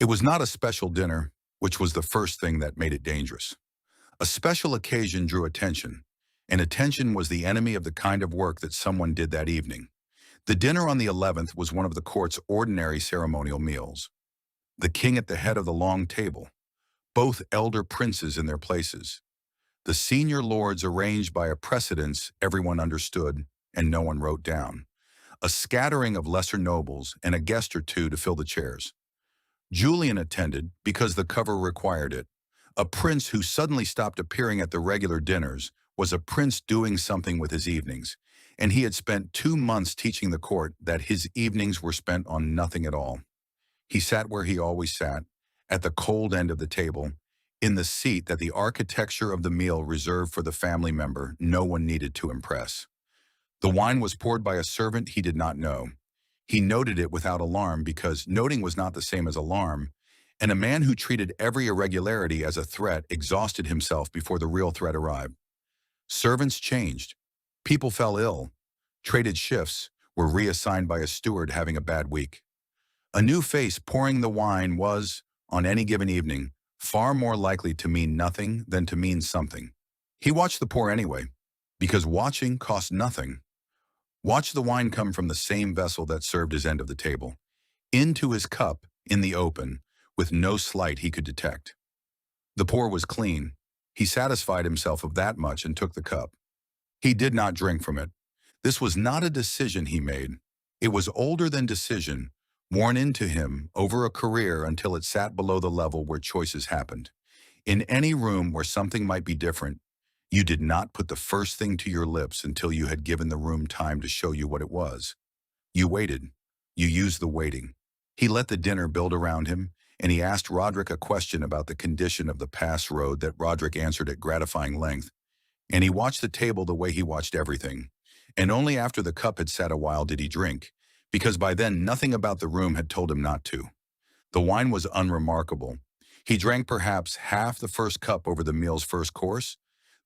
It was not a special dinner, which was the first thing that made it dangerous. A special occasion drew attention, and attention was the enemy of the kind of work that someone did that evening. The dinner on the 11th was one of the court's ordinary ceremonial meals. The king at the head of the long table, both elder princes in their places. The senior lords arranged by a precedence everyone understood and no one wrote down. A scattering of lesser nobles and a guest or two to fill the chairs. Julien attended because the cover required it. A prince who suddenly stopped appearing at the regular dinners was a prince doing something with his evenings, and he had spent 2 months teaching the court that his evenings were spent on nothing at all. He sat where he always sat, at the cold end of the table, in the seat that the architecture of the meal reserved for the family member no one needed to impress. The wine was poured by a servant he did not know. He noted it without alarm because noting was not the same as alarm, and a man who treated every irregularity as a threat exhausted himself before the real threat arrived. Servants changed. People fell ill. Traded shifts were reassigned by a steward having a bad week. A new face pouring the wine was, on any given evening, far more likely to mean nothing than to mean something. He watched the pour anyway, because watching cost nothing. Watch the wine come from the same vessel that served his end of the table, into his cup in the open, with no slight he could detect. The pour was clean. He satisfied himself of that much and took the cup. He did not drink from it. This was not a decision he made. It was older than decision, worn into him over a career until it sat below the level where choices happened. In any room where something might be different, you did not put the first thing to your lips until you had given the room time to show you what it was. You waited. You used the waiting. He let the dinner build around him, and he asked Roderick a question about the condition of the pass road that Roderick answered at gratifying length. And he watched the table the way he watched everything. And only after the cup had sat a while did he drink, because by then nothing about the room had told him not to. The wine was unremarkable. He drank perhaps half the first cup over the meal's first course,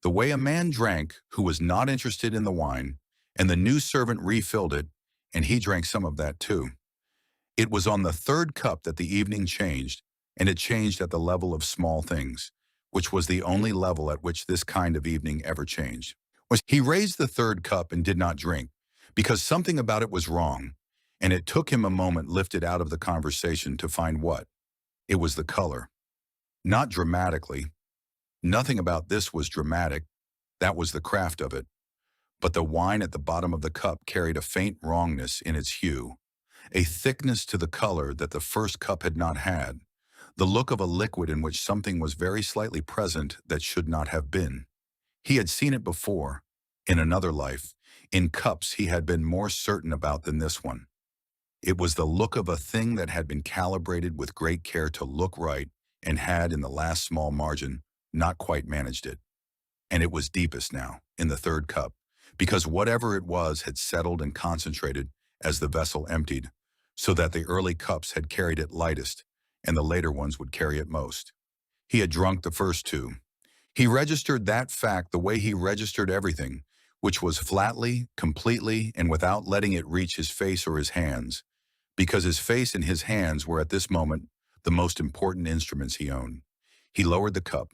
the way a man drank who was not interested in the wine, and the new servant refilled it, and he drank some of that too. It was on the third cup that the evening changed, and it changed at the level of small things, which was the only level at which this kind of evening ever changed. He raised the third cup and did not drink, because something about it was wrong, and it took him a moment lifted out of the conversation to find what. It was the color. Not dramatically. Nothing about this was dramatic. That was the craft of it. But the wine at the bottom of the cup carried a faint wrongness in its hue, a thickness to the color that the first cup had not had, the look of a liquid in which something was very slightly present that should not have been. He had seen it before, in another life, in cups he had been more certain about than this one. It was the look of a thing that had been calibrated with great care to look right and had, in the last small margin, not quite managed it. And it was deepest now, in the third cup, because whatever it was had settled and concentrated as the vessel emptied, so that the early cups had carried it lightest, and the later ones would carry it most. He had drunk the first two. He registered that fact the way he registered everything, which was flatly, completely, and without letting it reach his face or his hands, because his face and his hands were at this moment the most important instruments he owned. He lowered the cup.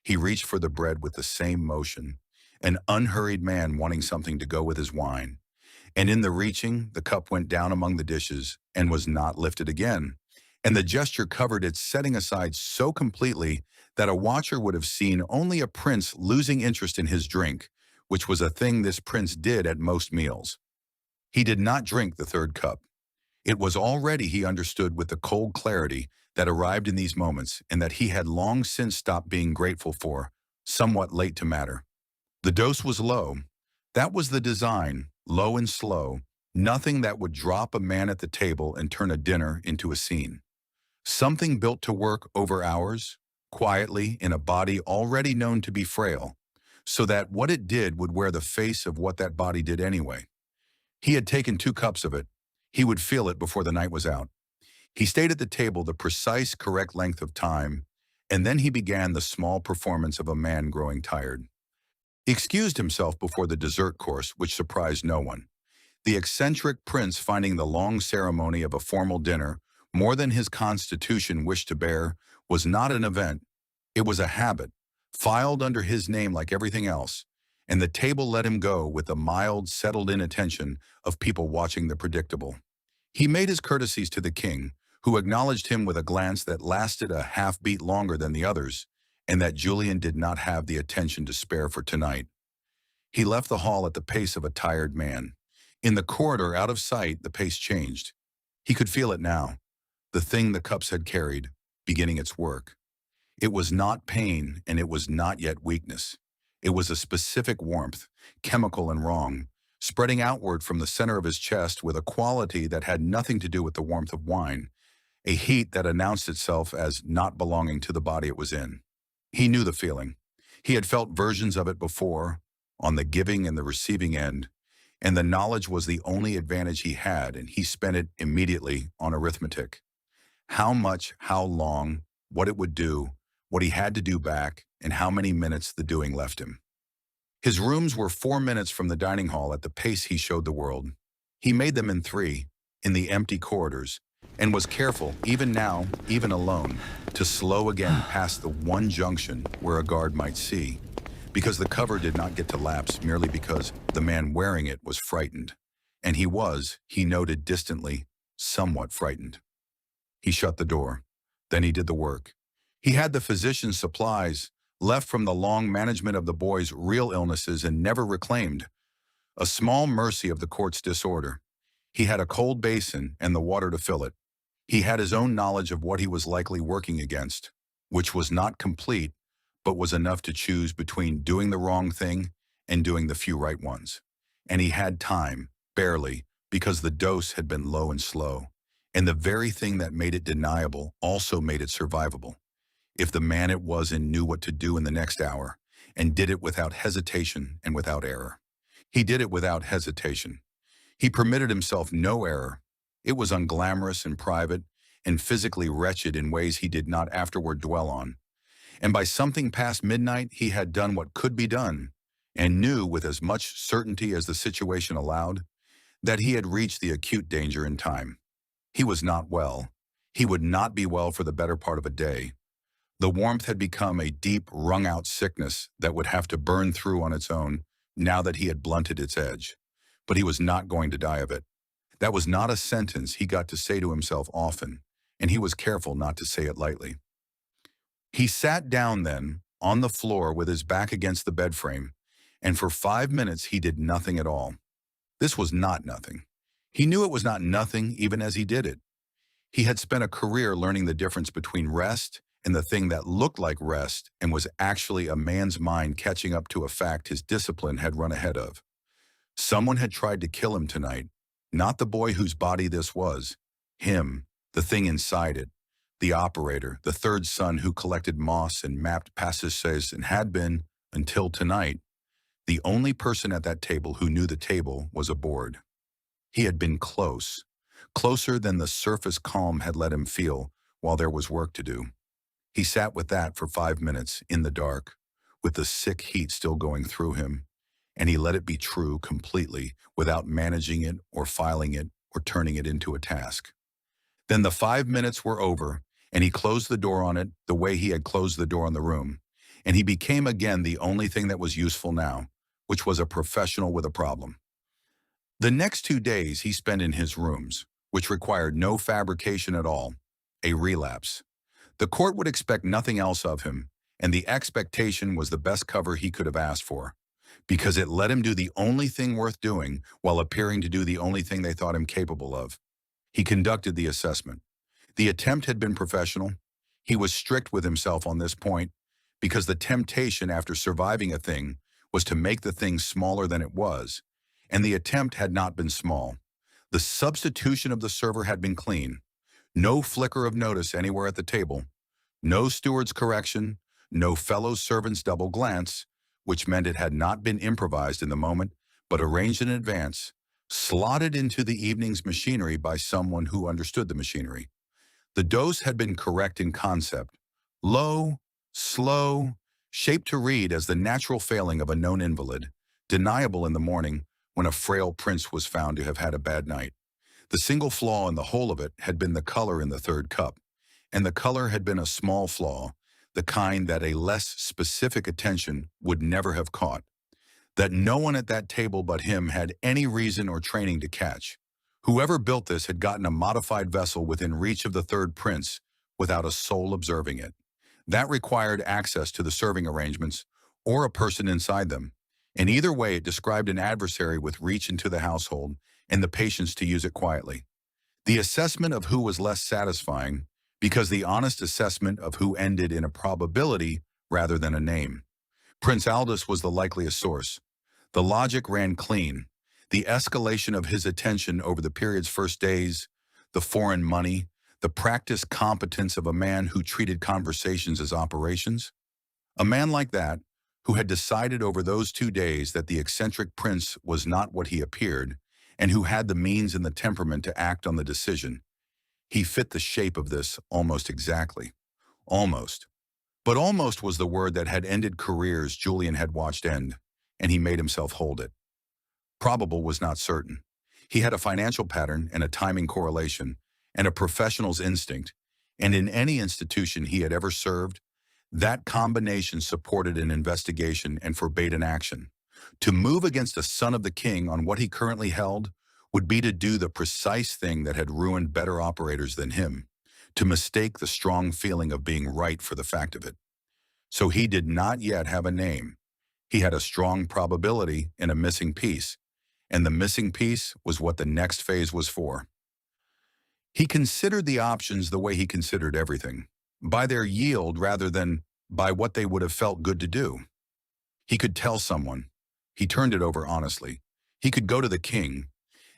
He reached for the bread with the same motion, an unhurried man wanting something to go with his wine. And in the reaching, the cup went down among the dishes and was not lifted again. And the gesture covered its setting aside so completely that a watcher would have seen only a prince losing interest in his drink, which was a thing this prince did at most meals. He did not drink the third cup. It was already, he understood with the cold clarity that arrived in these moments and that he had long since stopped being grateful for, somewhat late to matter. The dose was low. That was the design, low and slow, nothing that would drop a man at the table and turn a dinner into a scene. Something built to work over hours, quietly in a body already known to be frail, so that what it did would wear the face of what that body did anyway. He had taken 2 cups of it. He would feel it before the night was out. He stayed at the table the precise, correct length of time, and then he began the small performance of a man growing tired. He excused himself before the dessert course, which surprised no one. The eccentric prince, finding the long ceremony of a formal dinner more than his constitution wished to bear, was not an event. It was a habit, filed under his name like everything else, and the table let him go with the mild, settled-in attention of people watching the predictable. He made his courtesies to the king, who acknowledged him with a glance that lasted a half-beat longer than the others, and that Julien did not have the attention to spare for tonight. He left the hall at the pace of a tired man. In the corridor, out of sight, the pace changed. He could feel it now, the thing the cups had carried, beginning its work. It was not pain, and it was not yet weakness. It was a specific warmth, chemical and wrong, spreading outward from the center of his chest with a quality that had nothing to do with the warmth of wine, a heat that announced itself as not belonging to the body it was in. He knew the feeling. He had felt versions of it before, on the giving and the receiving end, and the knowledge was the only advantage he had, and he spent it immediately on arithmetic. How much, how long, what it would do, what he had to do back, and how many minutes the doing left him. His rooms were 4 minutes from the dining hall at the pace he showed the world. He made them in 3, in the empty corridors, and was careful, even now, even alone, to slow again past the one junction where a guard might see, because the cover did not get to lapse merely because the man wearing it was frightened. And he was, he noted distantly, somewhat frightened. He shut the door. Then he did the work. He had the physician's supplies, left from the long management of the boy's real illnesses and never reclaimed. A small mercy of the court's disorder. He had a cold basin and the water to fill it. He had his own knowledge of what he was likely working against, which was not complete, but was enough to choose between doing the wrong thing and doing the few right ones. And he had time, barely, because the dose had been low and slow. And the very thing that made it deniable also made it survivable. If the man it was in knew what to do in the next hour, and did it without hesitation and without error. He did it without hesitation. He permitted himself no error. It was unglamorous and private, and physically wretched in ways he did not afterward dwell on. And by something past midnight, he had done what could be done, and knew with as much certainty as the situation allowed, that he had reached the acute danger in time. He was not well. He would not be well for the better part of a day. The warmth had become a deep, wrung-out sickness that would have to burn through on its own now that he had blunted its edge. But he was not going to die of it. That was not a sentence he got to say to himself often, and he was careful not to say it lightly. He sat down then, on the floor with his back against the bed frame, and for 5 minutes he did nothing at all. This was not nothing. He knew it was not nothing even as he did it. He had spent a career learning the difference between rest and the thing that looked like rest and was actually a man's mind catching up to a fact his discipline had run ahead of. Someone had tried to kill him tonight, not the boy whose body this was. Him, the thing inside it, the operator, the third son who collected moss and mapped passages and had been, until tonight, the only person at that table who knew the table was aboard. He had been close, closer than the surface calm had let him feel while there was work to do. He sat with that for 5 minutes, in the dark, with the sick heat still going through him, and he let it be true completely without managing it or filing it or turning it into a task. Then the 5 minutes were over, and he closed the door on it the way he had closed the door on the room, and he became again the only thing that was useful now, which was a professional with a problem. The next 2 days he spent in his rooms, which required no fabrication at all, a relapse. The court would expect nothing else of him, and the expectation was the best cover he could have asked for, because it let him do the only thing worth doing while appearing to do the only thing they thought him capable of. He conducted the assessment. The attempt had been professional. He was strict with himself on this point, because the temptation after surviving a thing was to make the thing smaller than it was, and the attempt had not been small. The substitution of the server had been clean. No flicker of notice anywhere at the table. No steward's correction. No fellow servant's double glance, which meant it had not been improvised in the moment, but arranged in advance, slotted into the evening's machinery by someone who understood the machinery. The dose had been correct in concept. Low, slow, shaped to read as the natural failing of a known invalid, deniable in the morning when a frail prince was found to have had a bad night. The single flaw in the whole of it had been the color in the third cup, and the color had been a small flaw, the kind that a less specific attention would never have caught, that no one at that table but him had any reason or training to catch. Whoever built this had gotten a modified vessel within reach of the third prince without a soul observing it. That required access to the serving arrangements or a person inside them. In either way, it described an adversary with reach into the household and the patience to use it quietly. The assessment of who was less satisfying because the honest assessment of who ended in a probability rather than a name. Prince Aldous was the likeliest source. The logic ran clean. The escalation of his attention over the period's first days, the foreign money, the practiced competence of a man who treated conversations as operations. A man like that, who had decided over those 2 days that the eccentric prince was not what he appeared, and who had the means and the temperament to act on the decision. He fit the shape of this almost exactly. Almost. But almost was the word that had ended careers Julien had watched end, and he made himself hold it. Probable was not certain. He had a financial pattern and a timing correlation, and a professional's instinct, and in any institution he had ever served, that combination supported an investigation and forbade an action. To move against a son of the king on what he currently held would be to do the precise thing that had ruined better operators than him, to mistake the strong feeling of being right for the fact of it. So he did not yet have a name. He had a strong probability and a missing piece, and the missing piece was what the next phase was for. He considered the options the way he considered everything, by their yield rather than by what they would have felt good to do. He could tell someone. He turned it over honestly. He could go to the king,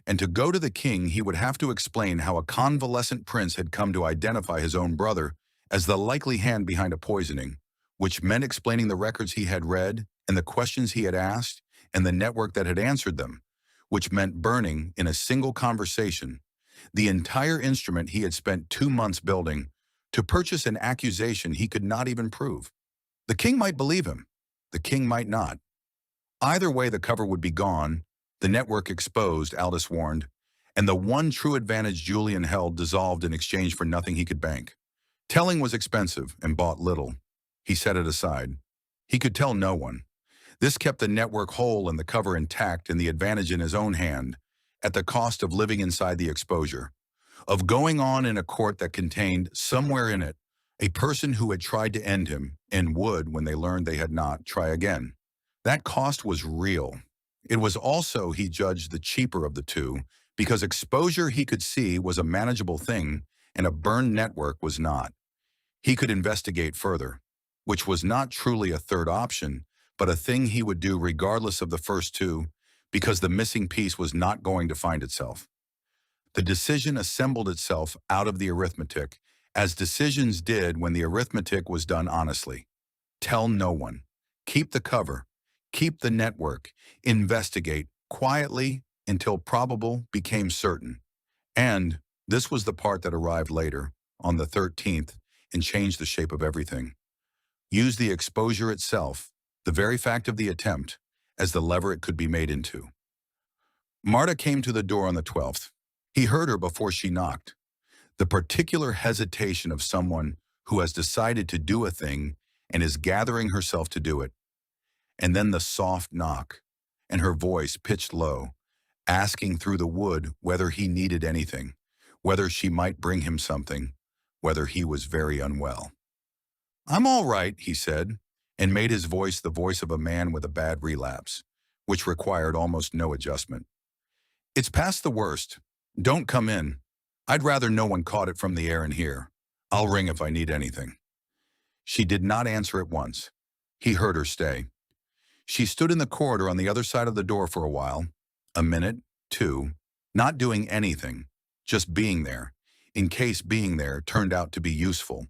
and to go to the king he would have to explain how a convalescent prince had come to identify his own brother as the likely hand behind a poisoning, which meant explaining the records he had read and the questions he had asked and the network that had answered them, which meant burning in a single conversation the entire instrument he had spent 2 months building to purchase an accusation he could not even prove. The king might believe him. The king might not. Either way, the cover would be gone, the network exposed, Aldous warned, and the one true advantage Julien held dissolved in exchange for nothing he could bank. Telling was expensive and bought little. He set it aside. He could tell no one. This kept the network whole and the cover intact and the advantage in his own hand, at the cost of living inside the exposure, of going on in a court that contained, somewhere in it, a person who had tried to end him and would, when they learned they had not, try again. That cost was real. It was also, he judged, the cheaper of the two, because exposure he could see was a manageable thing and a burned network was not. He could investigate further, which was not truly a third option, but a thing he would do regardless of the first two, because the missing piece was not going to find itself. The decision assembled itself out of the arithmetic, as decisions did when the arithmetic was done honestly. Tell no one. Keep the cover. Keep the network. Investigate quietly until probable became certain. And this was the part that arrived later, on the 13th, and changed the shape of everything. Use the exposure itself, the very fact of the attempt, as the lever it could be made into. Marta came to the door on the 12th. He heard her before she knocked. The particular hesitation of someone who has decided to do a thing and is gathering herself to do it. And then the soft knock, and her voice pitched low, asking through the wood whether he needed anything, whether she might bring him something, whether he was very unwell. "I'm all right," he said, and made his voice the voice of a man with a bad relapse, which required almost no adjustment. "It's past the worst. Don't come in. I'd rather no one caught it from the air in here. I'll ring if I need anything." She did not answer at once. He heard her stay. She stood in the corridor on the other side of the door for a while, a minute, 2, not doing anything, just being there, in case being there turned out to be useful,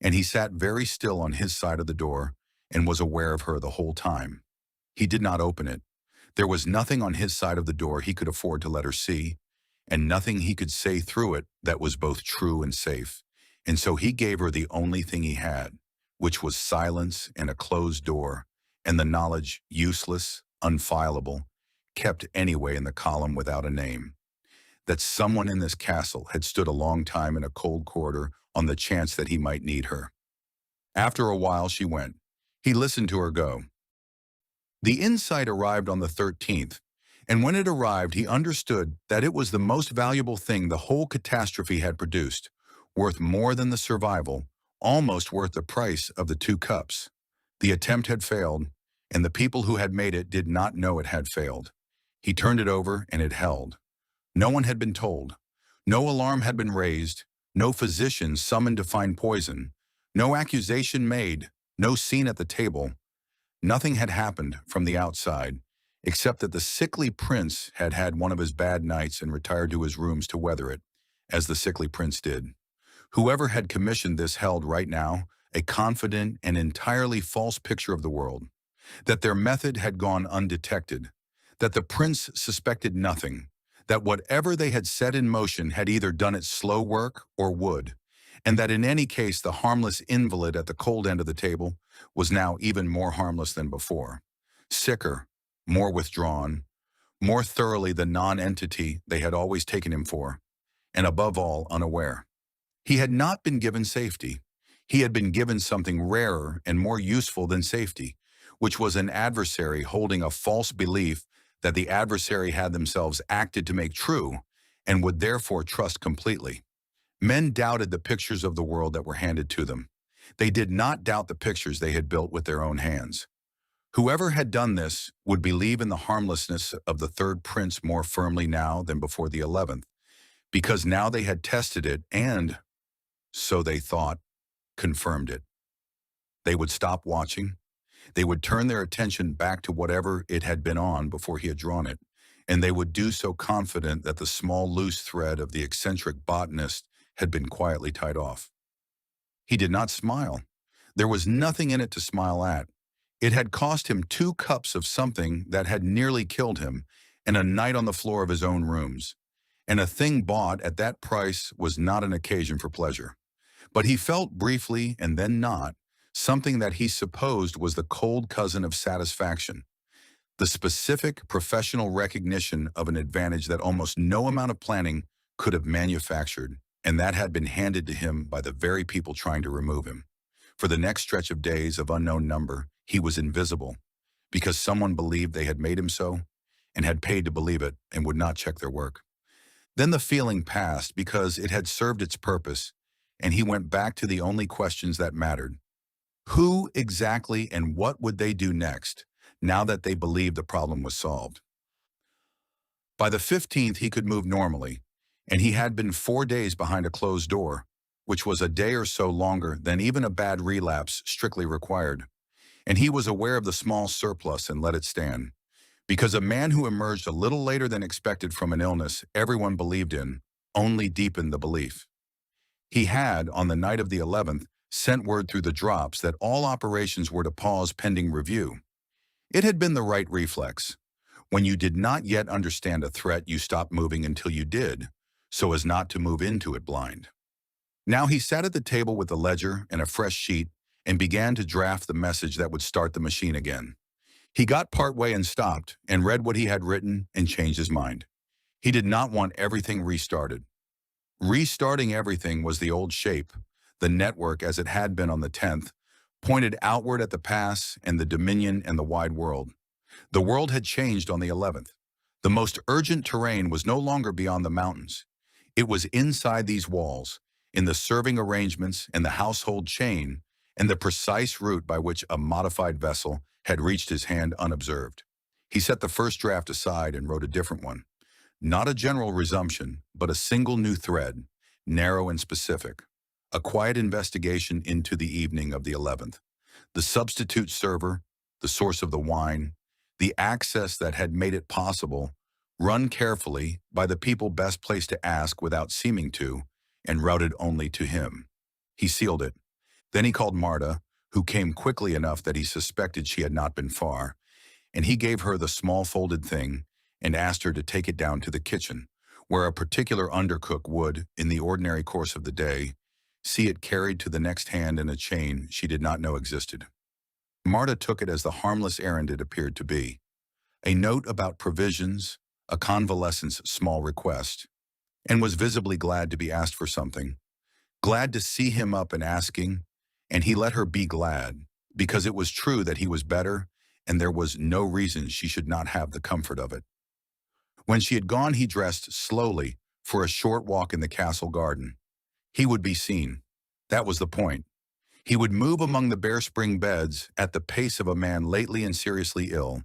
and he sat very still on his side of the door and was aware of her the whole time. He did not open it. There was nothing on his side of the door he could afford to let her see, and nothing he could say through it that was both true and safe, and so he gave her the only thing he had, which was silence and a closed door, and the knowledge, useless, unfileable, kept anyway in the column without a name. that someone in this castle had stood a long time in a cold corridor on the chance that he might need her. After a while she went. He listened to her go. The insight arrived on the 13th, and when it arrived he understood that it was the most valuable thing the whole catastrophe had produced, worth more than the survival, almost worth the price of the 2 cups. The attempt had failed, and the people who had made it did not know it had failed. He turned it over and it held. No one had been told. No alarm had been raised, no physician summoned to find poison, no accusation made, no scene at the table. Nothing had happened from the outside, except that the sickly prince had had one of his bad nights and retired to his rooms to weather it, as the sickly prince did. Whoever had commissioned this held right now a confident and entirely false picture of the world, that their method had gone undetected, that the prince suspected nothing, that whatever they had set in motion had either done its slow work or would, and that in any case the harmless invalid at the cold end of the table was now even more harmless than before, sicker, more withdrawn, more thoroughly the non-entity they had always taken him for, and above all unaware. He had not been given safety. He had been given something rarer and more useful than safety, which was an adversary holding a false belief that the adversary had themselves acted to make true and would therefore trust completely. Men doubted the pictures of the world that were handed to them. They did not doubt the pictures they had built with their own hands. Whoever had done this would believe in the harmlessness of the third prince more firmly now than before the 11th, because now they had tested it and, so they thought, confirmed it. They would stop watching. They would turn their attention back to whatever it had been on before he had drawn it, and they would do so confident that the small loose thread of the eccentric botanist had been quietly tied off. He did not smile. There was nothing in it to smile at. It had cost him 2 cups of something that had nearly killed him, and a night on the floor of his own rooms. And a thing bought at that price was not an occasion for pleasure. But he felt briefly, and then not, something that he supposed was the cold cousin of satisfaction, the specific professional recognition of an advantage that almost no amount of planning could have manufactured, and that had been handed to him by the very people trying to remove him. For the next stretch of days of unknown number, he was invisible, because someone believed they had made him so, and had paid to believe it, and would not check their work. Then the feeling passed because it had served its purpose, and he went back to the only questions that mattered. Who exactly and what would they do next, now that they believed the problem was solved? By the 15th he could move normally, and he had been 4 days behind a closed door, which was a day or so longer than even a bad relapse strictly required. And he was aware of the small surplus and let it stand, because a man who emerged a little later than expected from an illness everyone believed in only deepened the belief. He had, on the night of the 11th, sent word through the drops that all operations were to pause pending review. It had been the right reflex. When you did not yet understand a threat, you stopped moving until you did, so as not to move into it blind. Now he sat at the table with a ledger and a fresh sheet and began to draft the message that would start the machine again. He got part way and stopped and read what he had written and changed his mind. He did not want everything restarted. Restarting everything was the old shape. The network, as it had been on the 10th, pointed outward at the pass and the dominion and the wide world. The world had changed on the 11th. The most urgent terrain was no longer beyond the mountains. It was inside these walls, in the serving arrangements and the household chain, and the precise route by which a modified vessel had reached his hand unobserved. He set the first draft aside and wrote a different one. Not a general resumption, but a single new thread, narrow and specific. A quiet investigation into the evening of the 11th. The substitute server, the source of the wine, the access that had made it possible, run carefully by the people best placed to ask without seeming to, and routed only to him. He sealed it. Then he called Marta, who came quickly enough that he suspected she had not been far, and he gave her the small folded thing and asked her to take it down to the kitchen, where a particular undercook would, in the ordinary course of the day, see it carried to the next hand in a chain she did not know existed. Marta took it as the harmless errand it appeared to be. A note about provisions, a convalescent's small request. and was visibly glad to be asked for something, glad to see him up and asking, and he let her be glad, because it was true that he was better, and there was no reason she should not have the comfort of it. When she had gone, he dressed slowly for a short walk in the castle garden. He would be seen. That was the point. He would move among the bare spring beds at the pace of a man lately and seriously ill,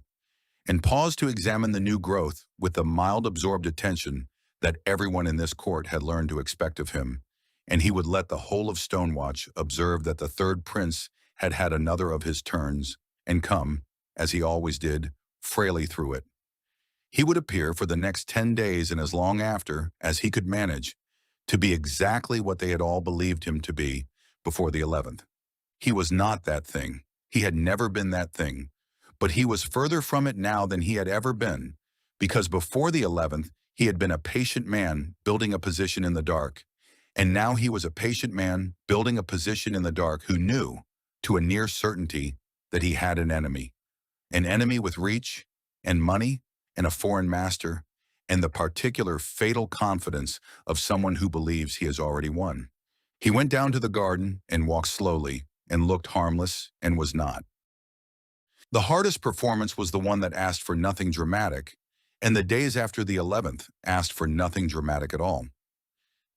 and pause to examine the new growth with the mild absorbed attention that everyone in this court had learned to expect of him, and he would let the whole of Stonewatch observe that the third prince had had another of his turns, and come, as he always did, frailly through it. He would appear for the next 10 days and as long after as he could manage to be exactly what they had all believed him to be before the 11th. He was not that thing. He had never been that thing. But he was further from it now than he had ever been, because before the 11th, he had been a patient man building a position in the dark, and now he was a patient man building a position in the dark who knew, to a near certainty, that he had an enemy with reach and money and a foreign master, and the particular fatal confidence of someone who believes he has already won. He went down to the garden and walked slowly and looked harmless and was not. The hardest performance was the one that asked for nothing dramatic, and the days after the 11th asked for nothing dramatic at all.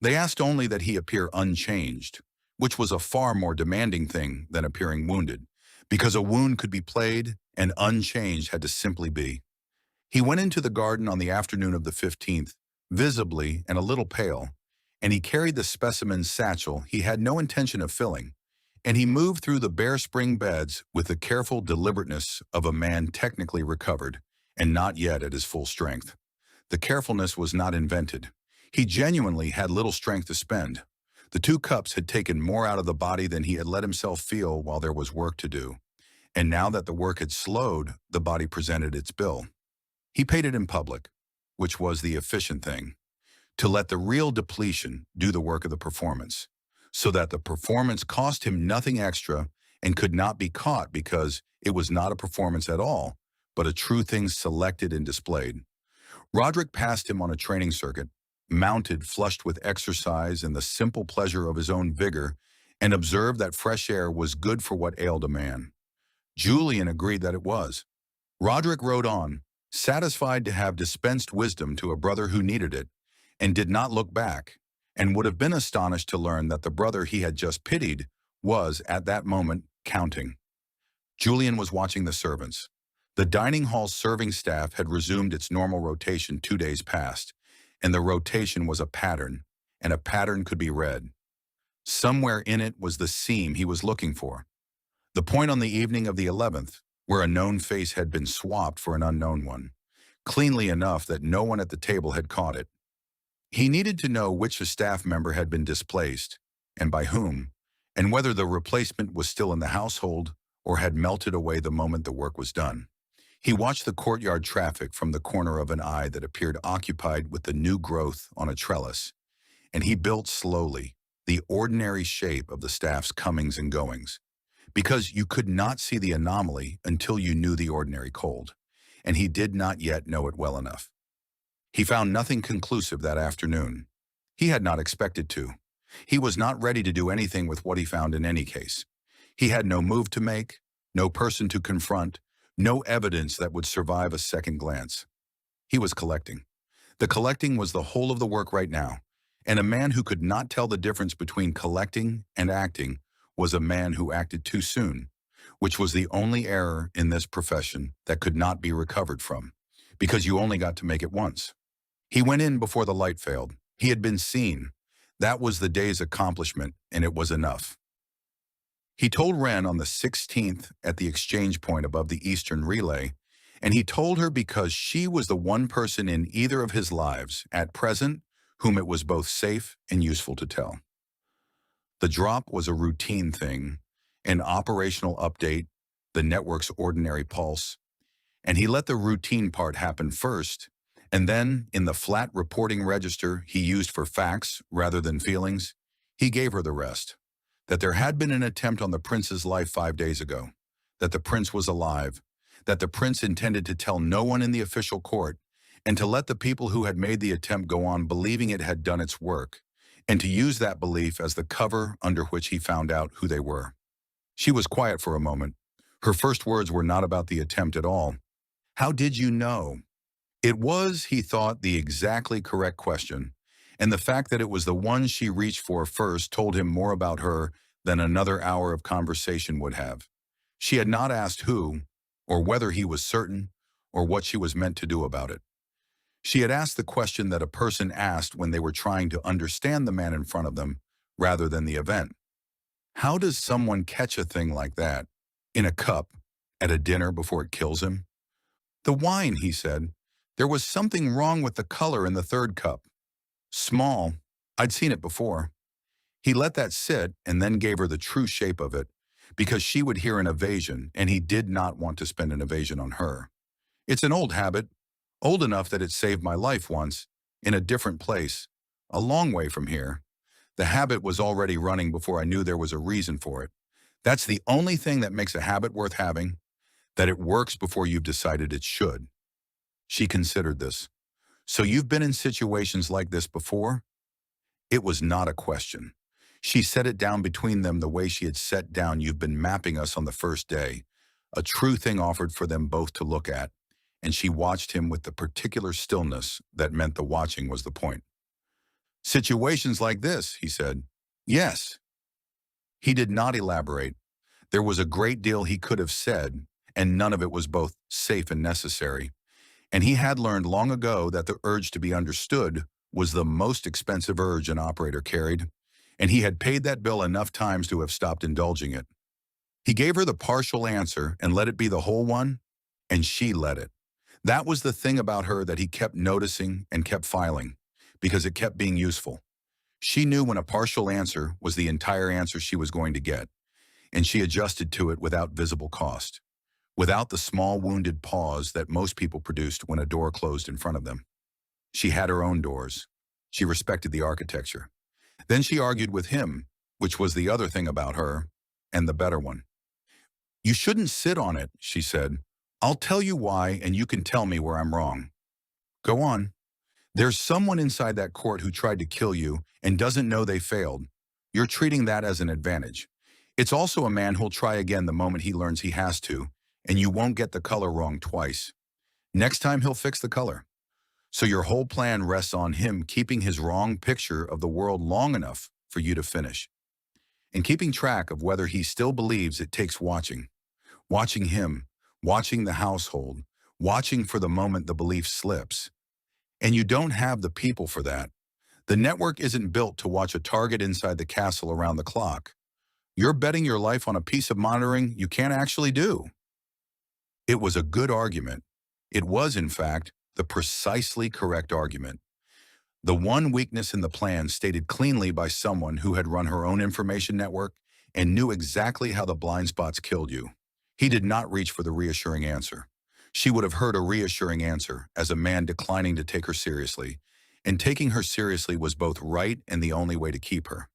They asked only that he appear unchanged, which was a far more demanding thing than appearing wounded, because a wound could be played and unchanged had to simply be. He went into the garden on the afternoon of the 15th, visibly and a little pale, and he carried the specimen satchel he had no intention of filling, and he moved through the bare spring beds with the careful deliberateness of a man technically recovered, and not yet at his full strength. The carefulness was not invented. He genuinely had little strength to spend. The 2 cups had taken more out of the body than he had let himself feel while there was work to do, and now that the work had slowed, the body presented its bill. He paid it in public, which was the efficient thing, to let the real depletion do the work of the performance, so that the performance cost him nothing extra and could not be caught because it was not a performance at all, but a true thing selected and displayed. Roderick passed him on a training circuit, mounted, flushed with exercise and the simple pleasure of his own vigor, and observed that fresh air was good for what ailed a man. Julien agreed that it was. Roderick rode on, satisfied to have dispensed wisdom to a brother who needed it, and did not look back, and would have been astonished to learn that the brother he had just pitied was, at that moment, counting. Julien was watching the servants. The dining hall serving staff had resumed its normal rotation 2 days past, and the rotation was a pattern, and a pattern could be read. Somewhere in it was the seam he was looking for. The point on the evening of the 11th, where a known face had been swapped for an unknown one, cleanly enough that no one at the table had caught it. He needed to know which a staff member had been displaced, and by whom, and whether the replacement was still in the household or had melted away the moment the work was done. He watched the courtyard traffic from the corner of an eye that appeared occupied with the new growth on a trellis, and he built slowly the ordinary shape of the staff's comings and goings, because you could not see the anomaly until you knew the ordinary cold, and he did not yet know it well enough. He found nothing conclusive that afternoon. He had not expected to. He was not ready to do anything with what he found in any case. He had no move to make, no person to confront, no evidence that would survive a second glance. He was collecting. The collecting was the whole of the work right now, and a man who could not tell the difference between collecting and acting was a man who acted too soon, which was the only error in this profession that could not be recovered from, because you only got to make it once. He went in before the light failed. He had been seen. That was the day's accomplishment, and it was enough. He told Wren on the 16th at the exchange point above the Eastern Relay, and he told her because she was the one person in either of his lives at present whom it was both safe and useful to tell. The drop was a routine thing, an operational update, the network's ordinary pulse, and he let the routine part happen first, and then, in the flat reporting register he used for facts rather than feelings, he gave her the rest. That there had been an attempt on the prince's life 5 days ago, that the prince was alive, that the prince intended to tell no one in the official court, and to let the people who had made the attempt go on believing it had done its work, and to use that belief as the cover under which he found out who they were. She was quiet for a moment. Her first words were not about the attempt at all. How did you know? It was, he thought, the exactly correct question, and the fact that it was the one she reached for first told him more about her than another hour of conversation would have. She had not asked who, or whether he was certain, or what she was meant to do about it. She had asked the question that a person asked when they were trying to understand the man in front of them, rather than the event. How does someone catch a thing like that? In a cup, at a dinner before it kills him? The wine, he said. There was something wrong with the color in the third cup. Small. I'd seen it before. He let that sit and then gave her the true shape of it, because she would hear an evasion, and he did not want to spend an evasion on her. It's an old habit, old enough that it saved my life once, in a different place, a long way from here. The habit was already running before I knew there was a reason for it. That's the only thing that makes a habit worth having, that it works before you've decided it should. She considered this. So you've been in situations like this before? It was not a question. She set it down between them the way she had set down "you've been mapping us on the first day," a true thing offered for them both to look at, and she watched him with the particular stillness that meant the watching was the point. Situations like this, he said. Yes. He did not elaborate. There was a great deal he could have said, and none of it was both safe and necessary. And he had learned long ago that the urge to be understood was the most expensive urge an operator carried, and he had paid that bill enough times to have stopped indulging it. He gave her the partial answer and let it be the whole one, and she let it. That was the thing about her that he kept noticing and kept filing, because it kept being useful. She knew when a partial answer was the entire answer she was going to get, and she adjusted to it without visible cost, without the small wounded pause that most people produced when a door closed in front of them. She had her own doors. She respected the architecture. Then she argued with him, which was the other thing about her, and the better one. You shouldn't sit on it, she said. I'll tell you why, and you can tell me where I'm wrong. Go on. There's someone inside that court who tried to kill you and doesn't know they failed. You're treating that as an advantage. It's also a man who'll try again the moment he learns he has to, and you won't get the color wrong twice. Next time he'll fix the color. So your whole plan rests on him keeping his wrong picture of the world long enough for you to finish. And keeping track of whether he still believes it takes watching. Watching him, watching the household, watching for the moment the belief slips. And you don't have the people for that. The network isn't built to watch a target inside the castle around the clock. You're betting your life on a piece of monitoring you can't actually do. It was a good argument. It was, in fact, the precisely correct argument. The one weakness in the plan stated cleanly by someone who had run her own information network and knew exactly how the blind spots killed you. He did not reach for the reassuring answer. She would have heard a reassuring answer as a man declining to take her seriously, and taking her seriously was both right and the only way to keep her.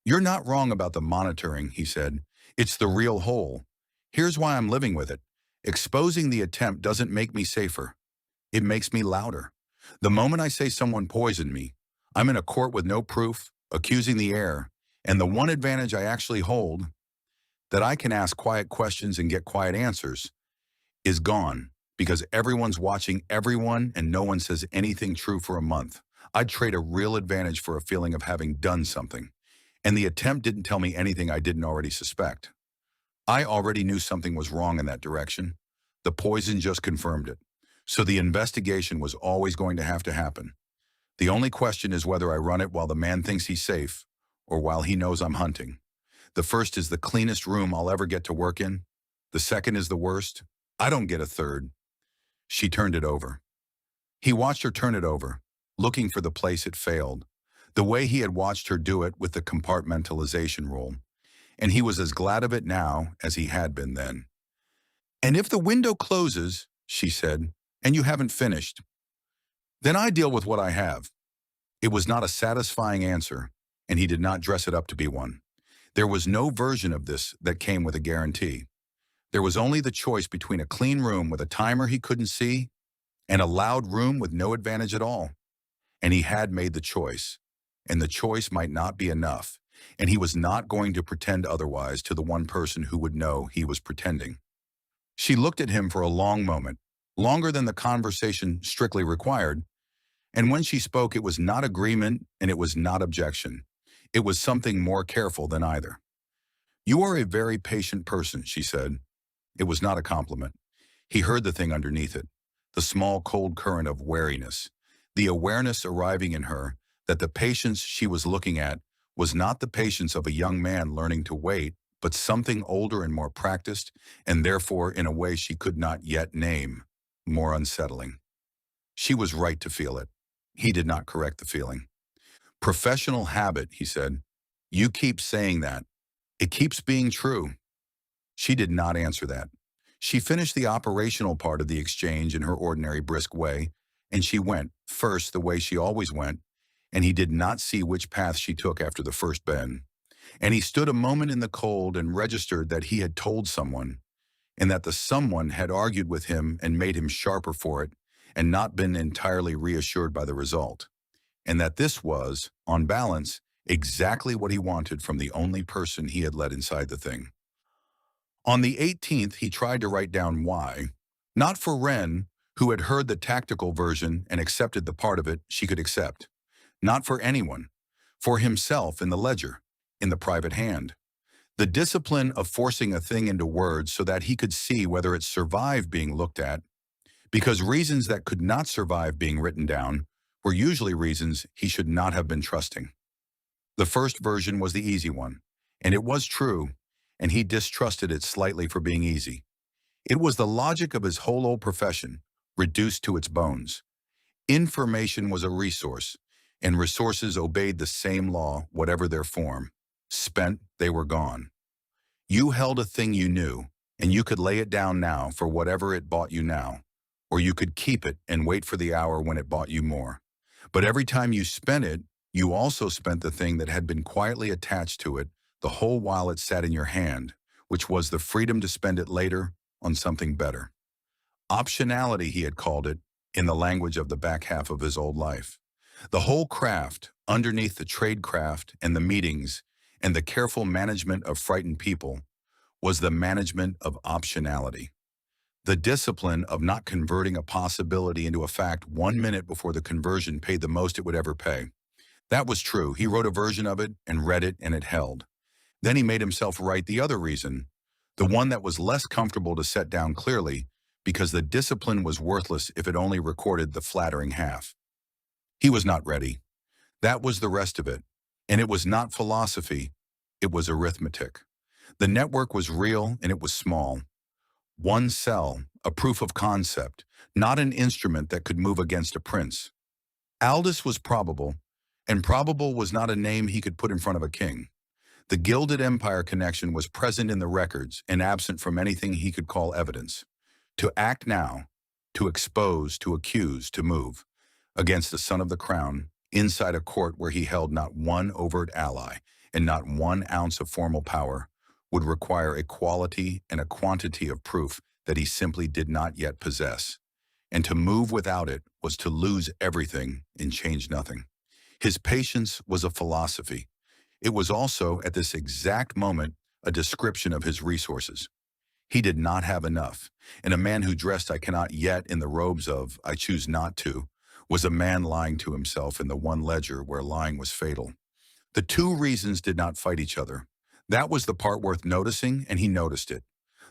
You're not wrong about the monitoring, he said. It's the real whole. Here's why I'm living with it. Exposing the attempt doesn't make me safer. It makes me louder. The moment I say someone poisoned me, I'm in a court with no proof, accusing the heir, and the one advantage I actually hold, that I can ask quiet questions and get quiet answers, is gone, because everyone's watching everyone and no one says anything true for a month. I'd trade a real advantage for a feeling of having done something, and the attempt didn't tell me anything I didn't already suspect. I already knew something was wrong in that direction. The poison just confirmed it. So the investigation was always going to happen. The only question is whether I run it while the man thinks he's safe, or while he knows I'm hunting. The first is the cleanest room I'll ever get to work in. The second is the worst. I don't get a third. She turned it over. He watched her turn it over, looking for the place it failed, the way he had watched her do it with the compartmentalization rule. And he was as glad of it now as he had been then. And if the window closes, she said, and you haven't finished, then I deal with what I have. It was not a satisfying answer, and he did not dress it up to be one. There was no version of this that came with a guarantee. There was only the choice between a clean room with a timer he couldn't see and a loud room with no advantage at all. And he had made the choice, and the choice might not be enough, and he was not going to pretend otherwise to the one person who would know he was pretending. She looked at him for a long moment, longer than the conversation strictly required, and when she spoke it was not agreement and it was not objection. It was something more careful than either. "You are a very patient person," she said. It was not a compliment. He heard the thing underneath it, the small cold current of wariness, the awareness arriving in her that the patience she was looking at was not the patience of a young man learning to wait, but something older and more practiced, and therefore in a way she could not yet name, more unsettling. She was right to feel it. He did not correct the feeling. "Professional habit," he said. "You keep saying that. It keeps being true." She did not answer that. She finished the operational part of the exchange in her ordinary brisk way, and she went, first the way she always went, and he did not see which path she took after the first bend. And he stood a moment in the cold and registered that he had told someone, and that the someone had argued with him and made him sharper for it, and not been entirely reassured by the result, and that this was, on balance, exactly what he wanted from the only person he had let inside the thing. On the 18th, he tried to write down why, not for Wren, who had heard the tactical version and accepted the part of it she could accept, not for anyone, for himself in the ledger, in the private hand. The discipline of forcing a thing into words so that he could see whether it survived being looked at, because reasons that could not survive being written down were usually reasons he should not have been trusting. The first version was the easy one, and it was true, and he distrusted it slightly for being easy. It was the logic of his whole old profession, reduced to its bones. Information was a resource, and resources obeyed the same law, whatever their form. Spent, they were gone. You held a thing you knew, and you could lay it down now for whatever it bought you now, or you could keep it and wait for the hour when it bought you more. But every time you spent it, you also spent the thing that had been quietly attached to it the whole while it sat in your hand, which was the freedom to spend it later on something better. Optionality, he had called it, in the language of the back half of his old life. The whole craft, underneath the tradecraft and the meetings and the careful management of frightened people, was the management of optionality. The discipline of not converting a possibility into a fact 1 minute before the conversion paid the most it would ever pay. That was true. He wrote a version of it and read it, and it held. Then he made himself write the other reason, the one that was less comfortable to set down clearly, because the discipline was worthless if it only recorded the flattering half. He was not ready. That was the rest of it. And it was not philosophy, it was arithmetic. The network was real and it was small. One cell, a proof of concept, not an instrument that could move against a prince. Aldous was probable, and probable was not a name he could put in front of a king. The Gilded Empire connection was present in the records and absent from anything he could call evidence. To act now, to expose, to accuse, to move, against the son of the crown, inside a court where he held not one overt ally and not 1 ounce of formal power, would require a quality and a quantity of proof that he simply did not yet possess. And to move without it was to lose everything and change nothing. His patience was a philosophy. It was also, at this exact moment, a description of his resources. He did not have enough, and a man who dressed I cannot yet in the robes of I choose not to, was a man lying to himself in the one ledger where lying was fatal. The two reasons did not fight each other. That was the part worth noticing, and he noticed it.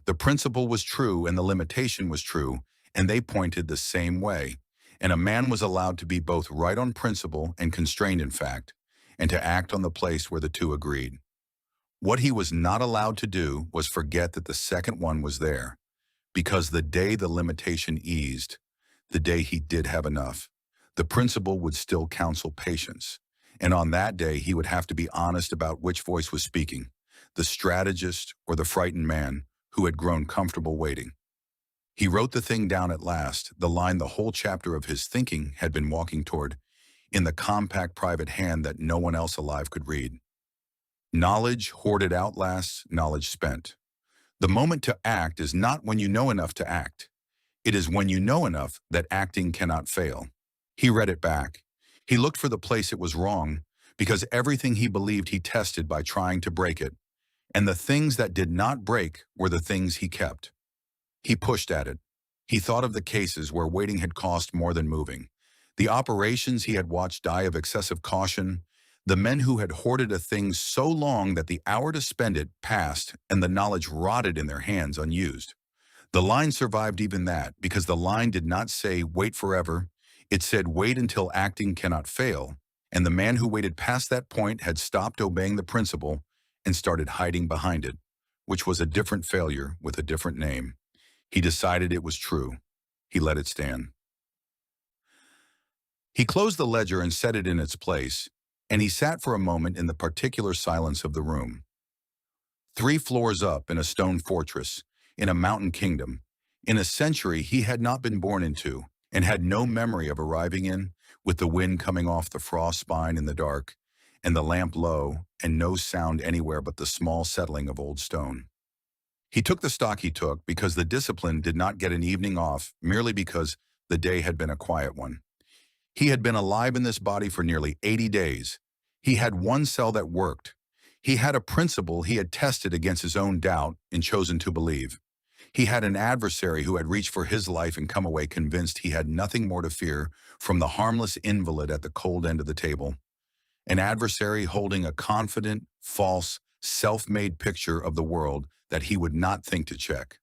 The principle was true and the limitation was true, and they pointed the same way. And a man was allowed to be both right on principle and constrained in fact, and to act on the place where the two agreed. What he was not allowed to do was forget that the second one was there, because the day the limitation eased, the day he did have enough, the principle would still counsel patience. And on that day, he would have to be honest about which voice was speaking, the strategist or the frightened man who had grown comfortable waiting. He wrote the thing down at last, the line the whole chapter of his thinking had been walking toward, in the compact private hand that no one else alive could read. Knowledge hoarded outlasts knowledge spent. The moment to act is not when you know enough to act. It is when you know enough that acting cannot fail. He read it back. He looked for the place it was wrong, because everything he believed he tested by trying to break it, and the things that did not break were the things he kept. He pushed at it. He thought of the cases where waiting had cost more than moving, the operations he had watched die of excessive caution, the men who had hoarded a thing so long that the hour to spend it passed and the knowledge rotted in their hands unused. The line survived even that because the line did not say wait forever. It said wait until acting cannot fail, and the man who waited past that point had stopped obeying the principle and started hiding behind it, which was a different failure with a different name. He decided it was true. He let it stand. He closed the ledger and set it in its place, and he sat for a moment in the particular silence of the room. 3 floors up in a stone fortress, in a mountain kingdom, in a century he had not been born into, and had no memory of arriving in, with the wind coming off the frost spine in the dark, and the lamp low, and no sound anywhere but the small settling of old stone. He took the stock he took because the discipline did not get an evening off merely because the day had been a quiet one. He had been alive in this body for nearly 80 days. He had one cell that worked. He had a principle he had tested against his own doubt and chosen to believe. He had an adversary who had reached for his life and come away convinced he had nothing more to fear from the harmless invalid at the cold end of the table. An adversary holding a confident, false, self-made picture of the world that he would not think to check.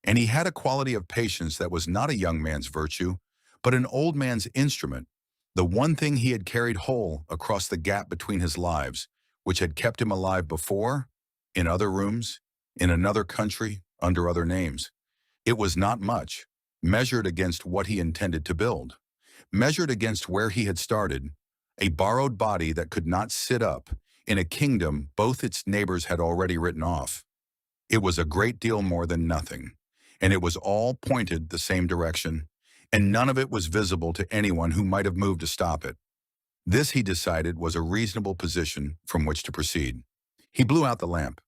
And he had a quality of patience that was not a young man's virtue, but an old man's instrument, the one thing he had carried whole across the gap between his lives, which had kept him alive before, in other rooms, in another country, under other names. It was not much, measured against what he intended to build, measured against where he had started, a borrowed body that could not sit up in a kingdom both its neighbors had already written off. It was a great deal more than nothing, and it was all pointed the same direction, and none of it was visible to anyone who might have moved to stop it. This, he decided, was a reasonable position from which to proceed. He blew out the lamp.